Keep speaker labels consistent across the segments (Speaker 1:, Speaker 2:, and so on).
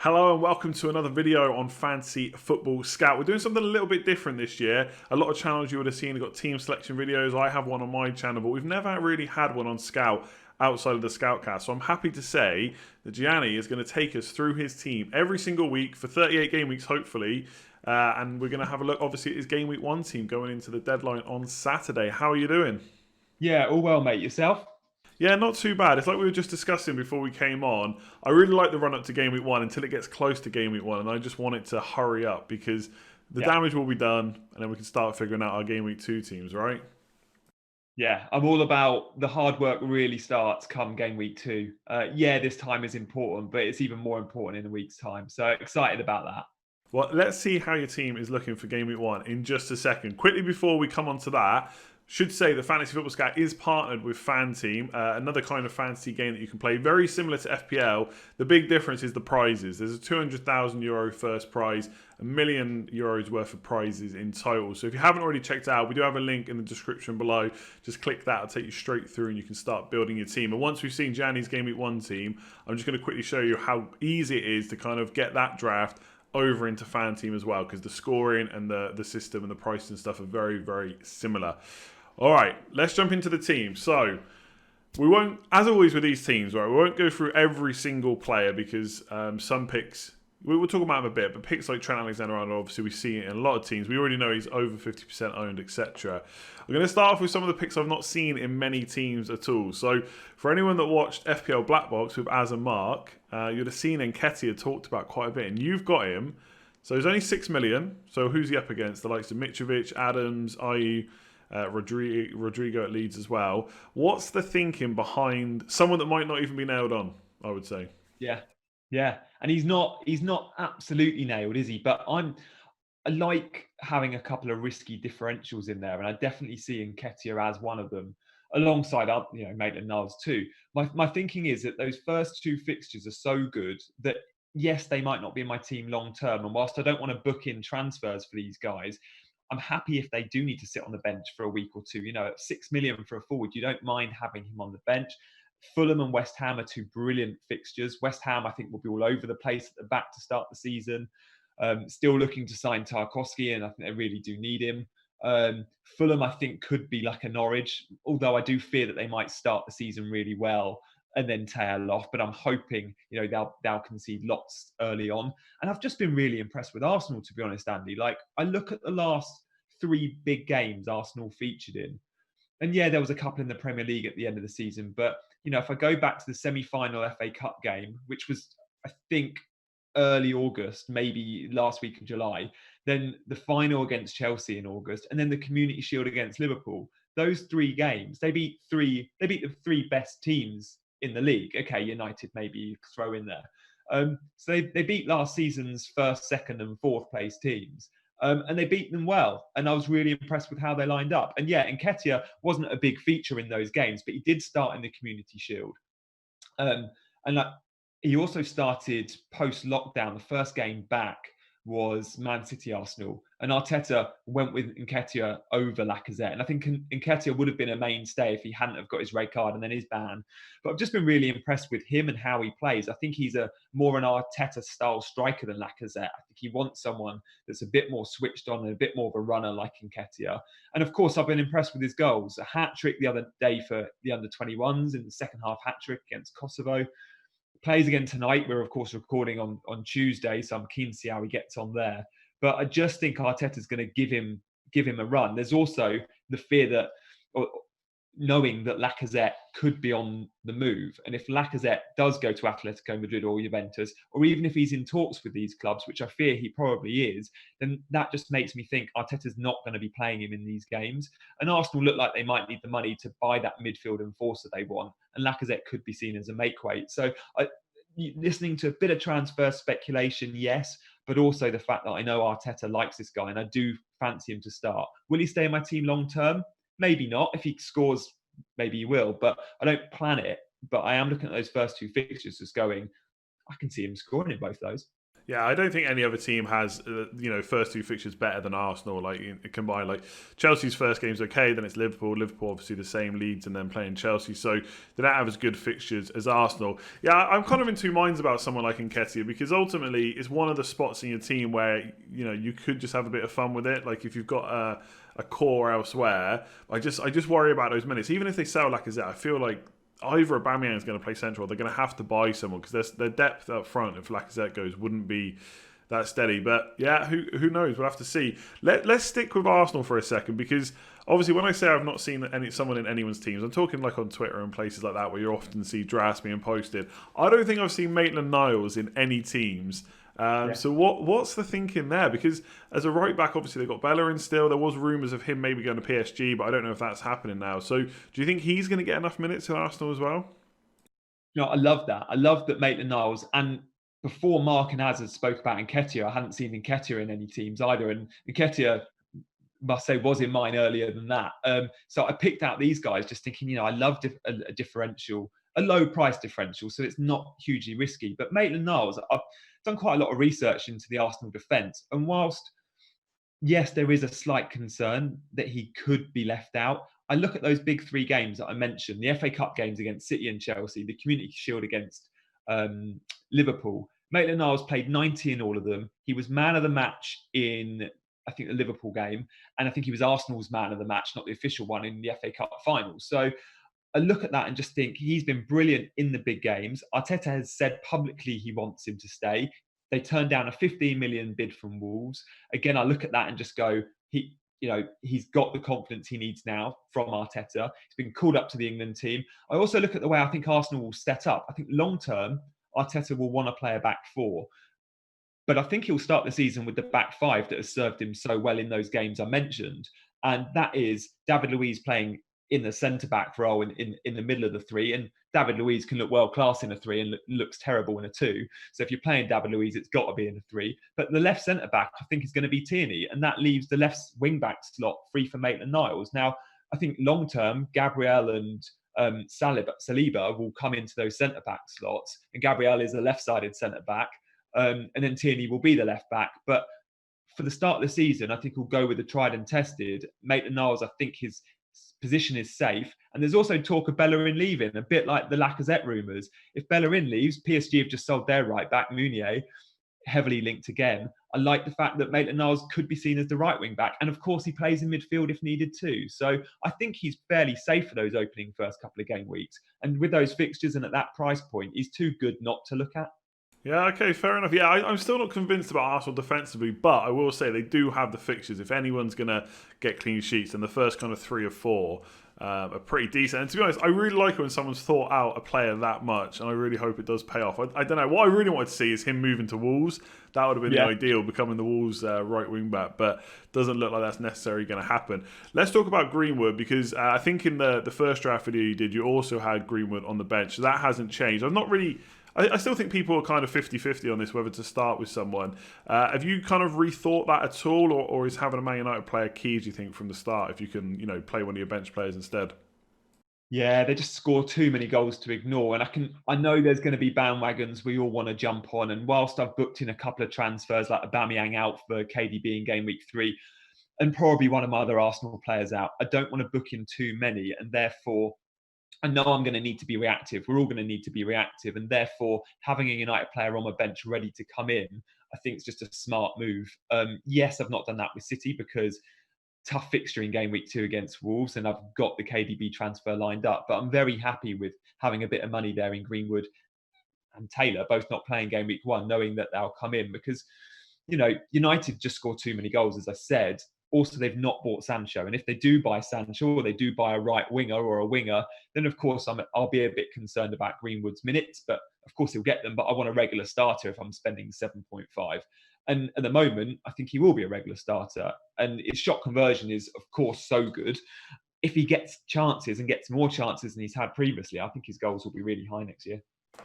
Speaker 1: Hello and welcome to another video on Fantasy Football Scout. We're doing something a little bit different this year. A lot of channels you would have seen have got team selection videos. I have one on my channel, but we've never really had one on Scout outside of the Scoutcast. So I'm happy to say that Gianni is going to take us through his team every single week for 38 game weeks, hopefully. And we're going to have a look, obviously, at his Game Week 1 team going into the deadline on Saturday. How are you doing?
Speaker 2: Yeah, all well, mate. Yourself?
Speaker 1: Yeah, not too bad. It's like we were just discussing before we came on. I really like the run up to Game Week 1 until it gets close to Game Week 1, and I just want it to hurry up because the
Speaker 2: Yeah.
Speaker 1: damage will be done, and then we can start figuring out our Game Week 2 teams, right?
Speaker 2: Yeah, I'm all about the hard work really starts come game week 2. Yeah, this time is important, but it's even more important in a week's time. So excited about that.
Speaker 1: Well, let's see how your team is looking for Game Week 1 in just a second. Quickly before we come on to that, should say the Fantasy Football Scout is partnered with FanTeam, another kind of fantasy game that you can play, very similar to FPL. The big difference is the prizes. There's a €200,000 first prize, €1 million worth of prizes in total. So if you haven't already checked it out, we do have a link in the description below. Just click that, it'll take you straight through and you can start building your team. And once we've seen Gianni's Game Week 1 team, I'm just going to quickly show you how easy it is to kind of get that draft over into FanTeam as well, because the scoring and the system and the price and stuff are very, very similar. All right, let's jump into the team. So we won't, as always with these teams, right, we won't go through every single player because some picks, we'll talk about them a bit, but picks like Trent Alexander-Arnold, obviously we see it in a lot of teams. We already know he's over 50% owned, etc. We're going to start off with some of the picks I've not seen in many teams at all. So for anyone that watched FPL Black Box with Az and Mark, you'd have seen Nketiah talked about quite a bit, and you've got him. So he's only 6 million. So who's he up against? The likes of Mitrovic, Adams, i.e., Rodrigo at Leeds as well. What's the thinking behind someone that might not even be nailed on, I would say?
Speaker 2: Yeah. Yeah. And he's not absolutely nailed, is he? But I like having a couple of risky differentials in there, and I definitely see Nketiah as one of them, alongside other, Maitland-Niles too. My thinking is that those first two fixtures are so good that yes, they might not be in my team long term. And whilst I don't want to book in transfers for these guys, I'm happy if they do need to sit on the bench for a week or two. At 6 million for a forward, you don't mind having him on the bench. Fulham and West Ham are two brilliant fixtures. West Ham, I think, will be all over the place at the back to start the season. Still looking to sign Tarkowski, and I think they really do need him. Fulham, I think, could be like a Norwich, although I do fear that they might start the season really well and then tail off. But I'm hoping, they'll concede lots early on. And I've just been really impressed with Arsenal, to be honest, Andy. Like, I look at the last 3 big games Arsenal featured in, and yeah, there was a couple in the Premier League at the end of the season. But, if I go back to the semi-final FA Cup game, which was, I think, early August, maybe last week of July, then the final against Chelsea in August, and then the Community Shield against Liverpool. Those 3 games, they beat the 3 best teams in the league. Okay, United maybe you throw in there. So they beat last season's first, second, and fourth place teams. And they beat them well. And I was really impressed with how they lined up. And yeah, Nketiah wasn't a big feature in those games, but he did start in the Community Shield. And he also started post-lockdown. The first game back was Man City Arsenal, and Arteta went with Nketiah over Lacazette. And I think Nketiah would have been a mainstay if he hadn't have got his red card and then his ban. But I've just been really impressed with him and how he plays. I think he's a more an Arteta-style striker than Lacazette. I think he wants someone that's a bit more switched on and a bit more of a runner like Nketiah. And of course, I've been impressed with his goals. A hat-trick the other day for the under-21s in the second half hat-trick against Kosovo. Plays again tonight. We're of course recording on Tuesday, so I'm keen to see how he gets on there. But I just think Arteta's going to give him a run. There's also the fear that, or knowing that Lacazette could be on the move, and if Lacazette does go to Atletico Madrid or Juventus, or even if he's in talks with these clubs, which I fear he probably is, then that just makes me think Arteta's not going to be playing him in these games. And Arsenal look like they might need the money to buy that midfield enforcer they want, and Lacazette could be seen as a make weight. So listening to a bit of transfer speculation, yes, but also the fact that I know Arteta likes this guy and I do fancy him to start. Will he stay in my team long term? Maybe not. If he scores, maybe he will, but I don't plan it. But I am looking at those first 2 fixtures just going, I can see him scoring in both those.
Speaker 1: Yeah, I don't think any other team has, first two fixtures better than Arsenal. Like combined, like Chelsea's first game's okay, then it's Liverpool. Liverpool obviously the same, Leeds, and then playing Chelsea. So they don't have as good fixtures as Arsenal. Yeah, I'm kind of in two minds about someone like Nketiah because ultimately it's one of the spots in your team where you could just have a bit of fun with it. Like if you've got a core elsewhere, I just worry about those minutes. Even if they sell Lacazette, I feel like either Aubameyang is going to play central, or they're going to have to buy someone because their depth up front, if Lacazette goes, wouldn't be that steady. But yeah, who knows? We'll have to see. Let's stick with Arsenal for a second because obviously when I say I've not seen someone in anyone's teams, I'm talking like on Twitter and places like that where you often see drafts being posted. I don't think I've seen Maitland-Niles in any teams. So what's the thinking there? Because as a right back, obviously they've got Bellerin still. There was rumours of him maybe going to PSG, but I don't know if that's happening now. So do you think he's going to get enough minutes in Arsenal as well?
Speaker 2: I love that. I love that Maitland-Niles, and before Mark and Hazard spoke about Nketiah, I hadn't seen Nketiah in any teams either. And Nketiah, must say, was in mine earlier than that. So I picked out these guys just thinking, I love a differential, a low price differential, so it's not hugely risky. But Maitland-Niles, I've done quite a lot of research into the Arsenal defence. And whilst, yes, there is a slight concern that he could be left out, I look at those big three games that I mentioned, the FA Cup games against City and Chelsea, the Community Shield against Liverpool. Maitland-Niles played 90 in all of them. He was man of the match in, I think, the Liverpool game. And I think he was Arsenal's man of the match, not the official one, in the FA Cup final. So I look at that and just think he's been brilliant in the big games. Arteta has said publicly he wants him to stay. They turned down a 15 million bid from Wolves. Again, I look at that and just go, he's got the confidence he needs now from Arteta. He's been called up to the England team. I also look at the way I think Arsenal will set up. I think long term, Arteta will want to play a back four. But I think he'll start the season with the back five that has served him so well in those games I mentioned. And that is David Luiz playing in the centre-back role in the middle of the three. And David Luiz can look world-class in a three and looks terrible in a two. So if you're playing David Luiz, it's got to be in a three. But the left centre-back, I think, is going to be Tierney. And that leaves the left wing-back slot free for Maitland-Niles. Now, I think long-term, Gabriel and Saliba will come into those centre-back slots. And Gabriel is a left-sided centre-back. And then Tierney will be the left back. But for the start of the season, I think he'll go with the tried and tested. Maitland-Niles, I think his position is safe. And there's also talk of Bellerin leaving, a bit like the Lacazette rumours. If Bellerin leaves, PSG have just sold their right back, Meunier, heavily linked again. I like the fact that Maitland-Niles could be seen as the right wing back. And of course, he plays in midfield if needed too. So I think he's fairly safe for those opening first couple of game weeks. And with those fixtures and at that price point, he's too good not to look at.
Speaker 1: Yeah, okay, fair enough. Yeah, I'm still not convinced about Arsenal defensively, but I will say they do have the fixtures. If anyone's going to get clean sheets, then the first kind of 3 or 4 are pretty decent. And to be honest, I really like it when someone's thought out a player that much, and I really hope it does pay off. I don't know. What I really wanted to see is him moving to Wolves. That would have been the ideal, becoming the Wolves right wing back, but doesn't look like that's necessarily going to happen. Let's talk about Greenwood, because I think in the first draft video you did, you also had Greenwood on the bench. So that hasn't changed. I still think people are kind of 50-50 on this, whether to start with someone. Have you kind of rethought that at all, or is having a Man United player key, do you think, from the start, if you can, play one of your bench players instead?
Speaker 2: Yeah, they just score too many goals to ignore. And I know there's going to be bandwagons we all want to jump on. And whilst I've booked in a couple of transfers, like Aubameyang out for KDB in game week 3, and probably one of my other Arsenal players out, I don't want to book in too many. And therefore, I know I'm going to need to be reactive. We're all going to need to be reactive. And therefore, having a United player on my bench ready to come in, I think it's just a smart move. Yes, I've not done that with City because tough fixture in game week 2 against Wolves, and I've got the KDB transfer lined up. But I'm very happy with having a bit of money there in Greenwood and Taylor, both not playing game week 1, knowing that they'll come in because, United just scored too many goals, as I said. Also, they've not bought Sancho. And if they do buy Sancho, or they do buy a right winger or a winger, then of course I'll be a bit concerned about Greenwood's minutes. But of course he'll get them. But I want a regular starter if I'm spending 7.5. And at the moment, I think he will be a regular starter. And his shot conversion is, of course, so good. If he gets chances and gets more chances than he's had previously, I think his goals will be really high next year.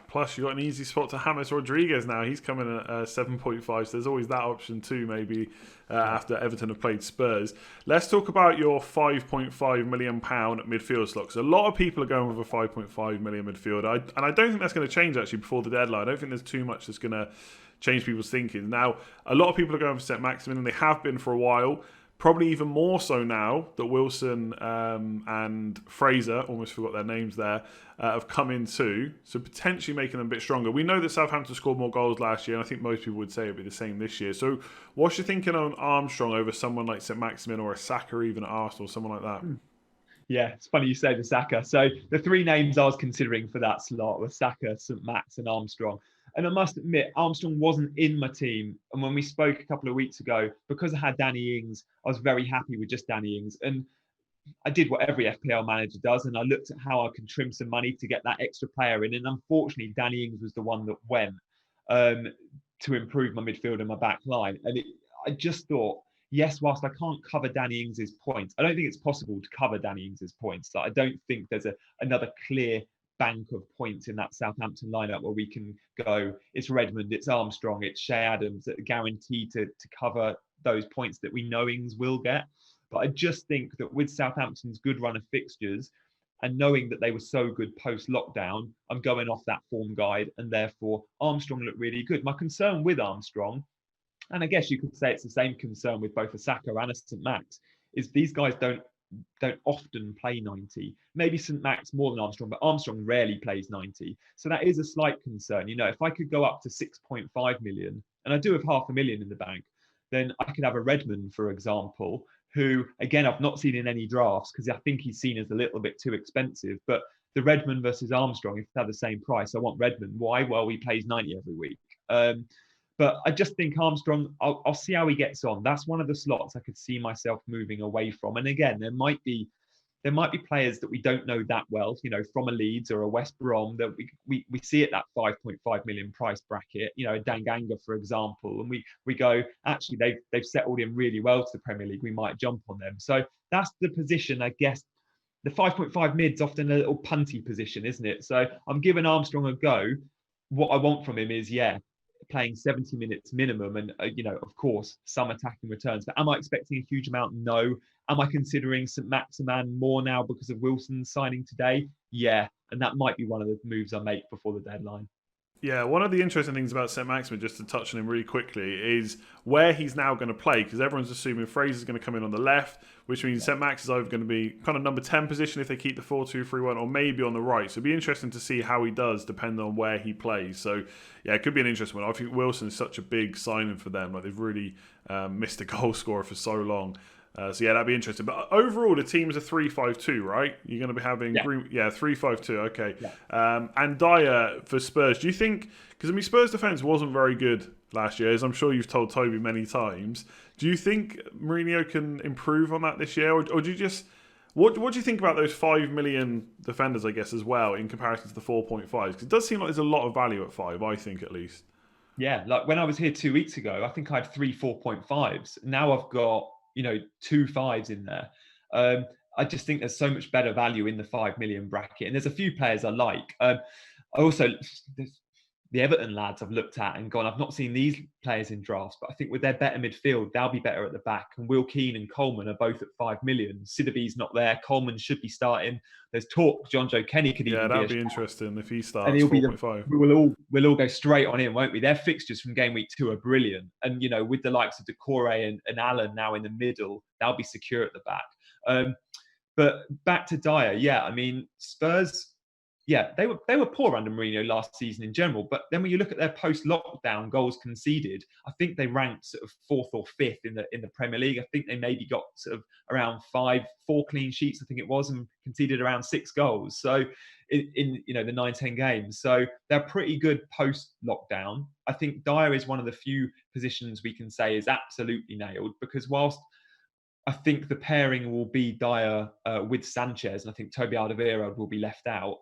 Speaker 1: Plus, you've got an easy spot to James Rodriguez now. He's coming at 7.5, so there's always that option too, maybe,
Speaker 2: Yeah.
Speaker 1: after Everton have played Spurs. Let's talk about your £5.5 million midfield slot. Because a lot of people are going with a 5.5 million midfielder. And I don't think that's going to change, actually, before the deadline. I don't think there's too much that's going to change people's thinking. Now, a lot of people are going for St. Maximin, and they have been for a while. Probably even more so now that Wilson and Fraser, almost forgot their names there, have come in too. So potentially making them a bit stronger. We know that Southampton scored more goals last year, and I think most people would say it'd be the same this year. So what's your thinking on Armstrong over someone like St. Maximin or a Saka, even at Arsenal, someone like that?
Speaker 2: Yeah, it's funny you say the Saka. So the three names I was considering for that slot were Saka, St. Max, and Armstrong. And I must admit, Armstrong wasn't in my team. And when we spoke a couple of weeks ago, because I had Danny Ings, I was very happy with just Danny Ings. And I did what every FPL manager does, and I looked at how I can trim some money to get that extra player in. And unfortunately, Danny Ings was the one that went um, to improve my midfield and my back line. And I just thought, yes, whilst I can't cover Danny Ings's points, I don't think it's possible to cover Danny Ings's points. Like, I don't think there's another clear bank of points in that Southampton lineup where we can go, it's Redmond, it's Armstrong, it's Shea Adams that are guaranteed to cover those points that we know Ings will get. But I just think that with Southampton's good run of fixtures and knowing that they were so good post lockdown, I'm going off that form guide, and therefore Armstrong looked really good. My concern with Armstrong, and I guess you could say it's the same concern with both a Saka and a St. Max, is these guys don't often play 90. Maybe St. Max more than Armstrong, but Armstrong rarely plays 90. So that is a slight concern. You know, if I could go up to 6.5 million, and I do have 500,000 in the bank, then I could have a Redmond, for example, who, again, I've not seen in any drafts because I think he's seen as a little bit too expensive. But the Redmond versus Armstrong, if they have the same price, I want Redmond. Why? Well, he plays 90 every week. But I just think Armstrong, I'll see how he gets on. That's one of the slots I could see myself moving away from. And again, there might be players that we don't know that well, you know, from a Leeds or a West Brom that we see at that 5.5 million price bracket, you know, Danganga, for example, and we go, actually, they've settled in really well to the Premier League. We might jump on them. So that's the position, I guess. The 5.5 mid's often a little punty position, isn't it? So I'm giving Armstrong a go. What I want from him is, yeah, playing 70 minutes minimum and, you know, of course, some attacking returns. But am I expecting a huge amount? No. Am I considering St. Maximan more now because of Wilson's signing today? Yeah. And that might be one of the moves I make before the deadline.
Speaker 1: Yeah, one of the interesting things about St. Maximin, just to touch on him really quickly, is where he's now going to play, because everyone's assuming Fraser's going to come in on the left, which means St. Max is either going to be kind of number 10 position if they keep the 4-2-3-1, or maybe on the right. So it'd be interesting to see how he does, depending on where he plays. So, yeah, it could be an interesting one. I think Wilson is such a big signing for them. Like, they've really missed a goal scorer for so long. So yeah, that'd be interesting. But overall, the team's a 3-5-2, right? You're going to be having 3-5-2. Okay.
Speaker 2: Yeah.
Speaker 1: And Dyer for Spurs. Do you think? Because I mean, Spurs defense wasn't very good last year, as I'm sure you've told Toby many times. Do you think Mourinho can improve on that this year, or do you just? What do you think about those 5 million defenders? I guess as well in comparison to the 4.5s, because it does seem like there's a lot of value at 5. I think at least.
Speaker 2: Yeah. Like when I was here 2 weeks ago, I think I had 3 4.5s. Now I've got, you know, 2 5s in there. I just think there's so much better value in the 5 million bracket. And there's a few players I like. I also, the Everton lads I've looked at and gone, I've not seen these players in drafts, but I think with their better midfield, they'll be better at the back. And Will Keane and Coleman are both at 5 million. Sidibe's not there. Coleman should be starting. There's talk John Joe Kenny could even
Speaker 1: that'd be interesting if he starts.
Speaker 2: And he'll be
Speaker 1: 4.5.
Speaker 2: we'll all go straight on him, won't we? Their fixtures from game week 2 are brilliant. And, you know, with the likes of Decore and Allen now in the middle, they'll be secure at the back. But back to Dyer, yeah, I mean, Spurs, yeah, they were poor under Mourinho last season in general. But then when you look at their post-lockdown goals conceded, I think they ranked sort of 4th or 5th in the Premier League. I think they maybe got sort of around 4 clean sheets, I think it was, and conceded around 6 goals. So in you know the 9-10 games, so they're pretty good post-lockdown. I think Dyer is one of the few positions we can say is absolutely nailed, because whilst I think the pairing will be Dyer with Sanchez, and I think Toby Alderweireld will be left out.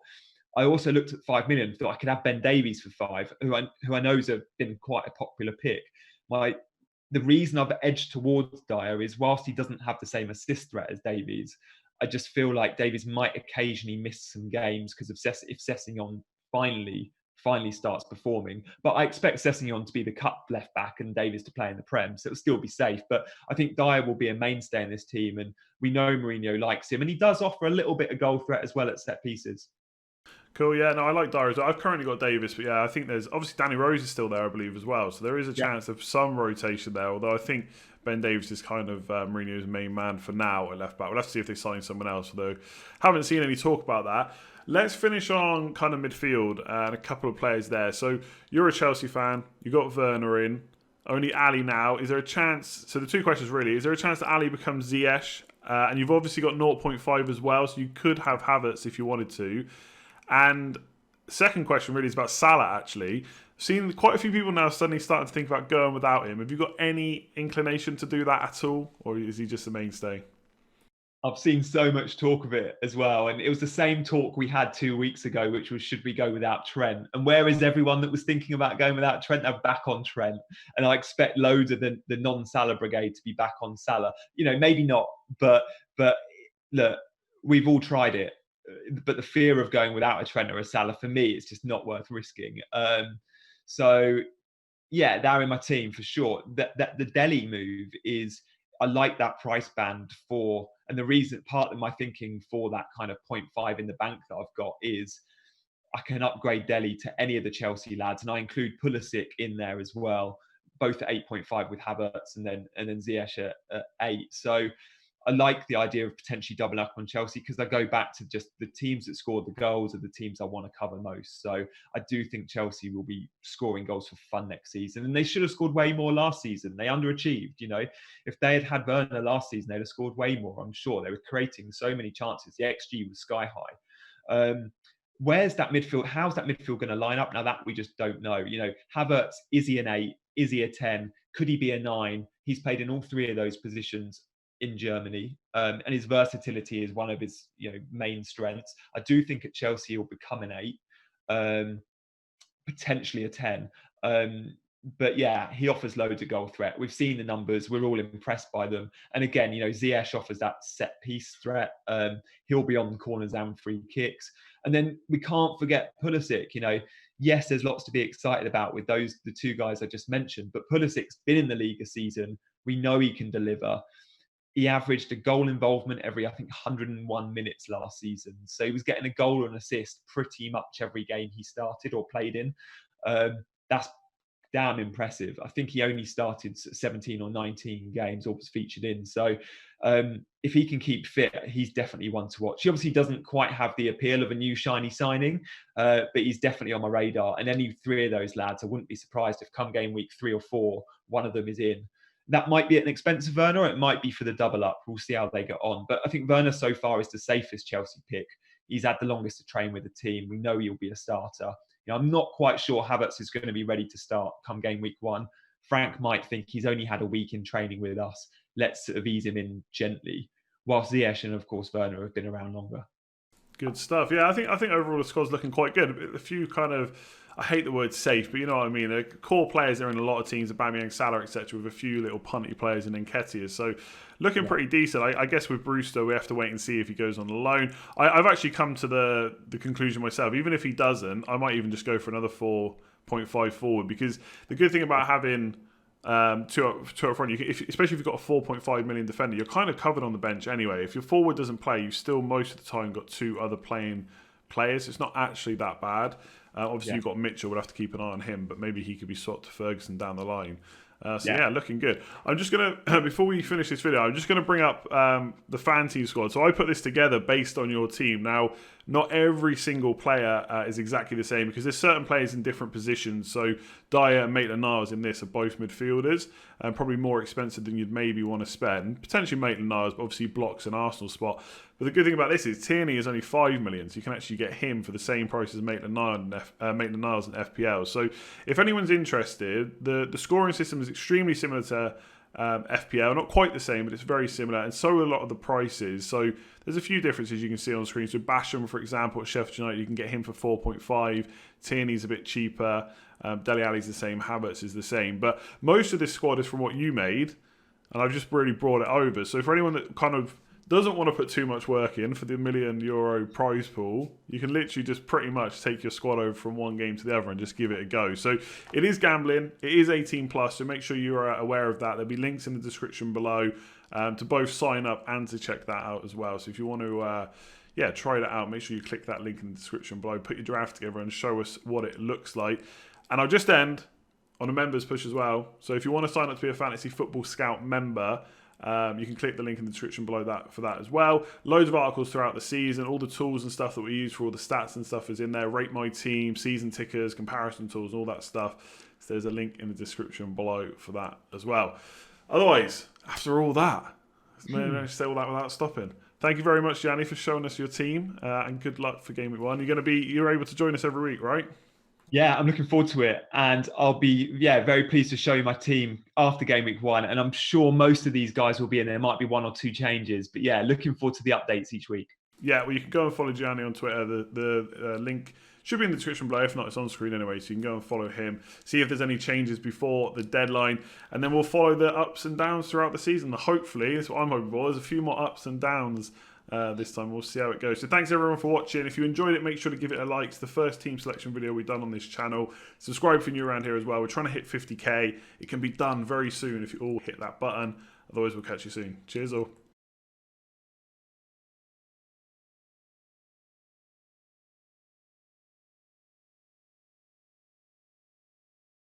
Speaker 2: I also looked at 5 million, thought I could have Ben Davies for 5, who I know has been quite a popular pick. The reason I've edged towards Dyer is whilst he doesn't have the same assist threat as Davies, I just feel like Davies might occasionally miss some games because of if Sessegnon finally finally starts performing. But I expect Sessegnon to be the cup left back and Davies to play in the Prem, so it'll still be safe. But I think Dyer will be a mainstay in this team, and we know Mourinho likes him, and he does offer a little bit of goal threat as well at set pieces.
Speaker 1: Cool, yeah, no, I like Dyer as well. I've currently got Davis, but yeah, I think there's obviously Danny Rose is still there, I believe, as well. So there is a chance of some rotation there, although I think Ben Davies is kind of Mourinho's main man for now at left back. We'll have to see if they sign someone else, although haven't seen any talk about that. Let's finish on kind of midfield and a couple of players there. So you're a Chelsea fan, you got Werner in, only Ali now. Is there a chance? So the two questions really: is there a chance that Ali becomes Ziyech? And you've obviously got 0.5 as well, so you could have Havertz if you wanted to. And second question really is about Salah, actually. Seen quite a few people now suddenly starting to think about going without him. Have you got any inclination to do that at all? Or is he just a mainstay?
Speaker 2: I've seen so much talk of it as well. And it was the same talk we had 2 weeks ago, which was, should we go without Trent? And where is everyone that was thinking about going without Trent? They're back on Trent. And I expect loads of the non-Salah brigade to be back on Salah. Maybe not, but look, we've all tried it. But the fear of going without a Trent or a Salah, for me, it's just not worth risking. So yeah, they're in my team for sure. That the Delhi move is, I like that price band for, and the reason, part of my thinking for that kind of 0.5 in the bank that I've got is I can upgrade Delhi to any of the Chelsea lads, and I include Pulisic in there as well, both at 8.5 with Havertz and then Ziyech at 8. So I like the idea of potentially doubling up on Chelsea, because I go back to just the teams that scored the goals are the teams I want to cover most. So I do think Chelsea will be scoring goals for fun next season. And they should have scored way more last season. They underachieved, If they had Werner last season, they'd have scored way more, I'm sure. They were creating so many chances. The XG was sky high. Where's that midfield? How's that midfield going to line up? Now that we just don't know. Havertz, is he an 8? Is he a 10? Could he be a 9? He's played in all three of those positions in Germany, and his versatility is one of his main strengths. I do think at Chelsea he'll become an 8, potentially a 10. But yeah, he offers loads of goal threat. We've seen the numbers. We're all impressed by them. And again, Ziyech offers that set piece threat. He'll be on corners and free kicks. And then we can't forget Pulisic. Yes, there's lots to be excited about with the two guys I just mentioned. But Pulisic's been in the league a season. We know he can deliver. He averaged a goal involvement every, I think, 101 minutes last season. So he was getting a goal or an assist pretty much every game he started or played in. That's damn impressive. I think he only started 17 or 19 games or was featured in. So if he can keep fit, he's definitely one to watch. He obviously doesn't quite have the appeal of a new shiny signing, but he's definitely on my radar. And any three of those lads, I wouldn't be surprised if come game week 3 or 4, one of them is in. That might be at an expensive Werner, or it might be for the double up. We'll see how they get on. But I think Werner so far is the safest Chelsea pick. He's had the longest to train with the team. We know he'll be a starter. I'm not quite sure Havertz is going to be ready to start come game week 1. Frank might think he's only had a week in training with us. Let's sort of ease him in gently. Whilst Ziyech and, of course, Werner have been around longer.
Speaker 1: Good stuff. Yeah, I think overall the squad's looking quite good. A few kind of, I hate the word safe, but you know what I mean. The core players are in a lot of teams, Aubameyang, Salah, etc., with a few little punty players and then Nketiah. So looking pretty decent. I guess with Brewster, we have to wait and see if he goes on the loan. I've actually come to the conclusion myself. Even if he doesn't, I might even just go for another 4.5 forward, because the good thing about having two up front, especially if you've got a 4.5 million defender, you're kind of covered on the bench anyway. If your forward doesn't play, you've still most of the time got 2 other playing players. It's not actually that bad. Obviously, you've got Mitchell. We'll have to keep an eye on him, but maybe he could be swapped to Ferguson down the line. Looking good. I'm just going to, before we finish this video, I'm just going to bring up the fan team squad. So I put this together based on your team. Now, not every single player is exactly the same, because there's certain players in different positions. So Dyer and Maitland-Niles in this are both midfielders, and probably more expensive than you'd maybe want to spend. Potentially Maitland-Niles, but obviously blocks an Arsenal spot. But the good thing about this is Tierney is only 5 million, so you can actually get him for the same price as Maitland-Niles and FPL. So if anyone's interested, the scoring system is extremely similar to FPL, not quite the same, but it's very similar, and so are a lot of the prices. So there's a few differences you can see on screen. So Basham, for example, at Sheffield United, you can get him for 4.5. Tierney's a bit cheaper. Dele Alli's the same. Havertz is the same. But most of this squad is from what you made, and I've just really brought it over. So for anyone that kind of doesn't want to put too much work in for the €1 million prize pool, you can literally just pretty much take your squad over from one game to the other and just give it a go. So it is gambling. It is 18 plus, so make sure you are aware of that. There'll be links in the description below to both sign up and to check that out as well. So if you want to try that out, make sure you click that link in the description below, put your draft together and show us what it looks like. And I'll just end on a members push as well. So if you want to sign up to be a Fantasy Football Scout member, you can click the link in the description below that for that as well. Loads of articles throughout the season. All the tools and stuff that we use for all the stats and stuff is in there. Rate my team, season tickers, comparison tools, all that stuff. So there's a link in the description below for that as well. Otherwise, after all that, I managed to say all that without stopping. Thank you very much, Gianni, for showing us your team, and good luck for Game Week 1. You're able to join us every week, right?
Speaker 2: Yeah, I'm looking forward to it, and I'll be very pleased to show you my team after Game Week 1. And I'm sure most of these guys will be in there. Might be 1 or 2 changes, but yeah, looking forward to the updates each week.
Speaker 1: Yeah, well, you can go and follow Gianni on Twitter. The link should be in the description below. If not, it's on screen anyway, so you can go and follow him. See if there's any changes before the deadline, and then we'll follow the ups and downs throughout the season. Hopefully, that's what I'm hoping for. There's a few more ups and downs this time. We'll see how it goes. So thanks everyone for watching. If you enjoyed it, make sure to give it a like. It's the first team selection video we've done on this channel. Subscribe if you're new around here as well. We're trying to hit 50k. It can be done very soon if you all hit that button. Otherwise, we'll catch you soon. Cheers all.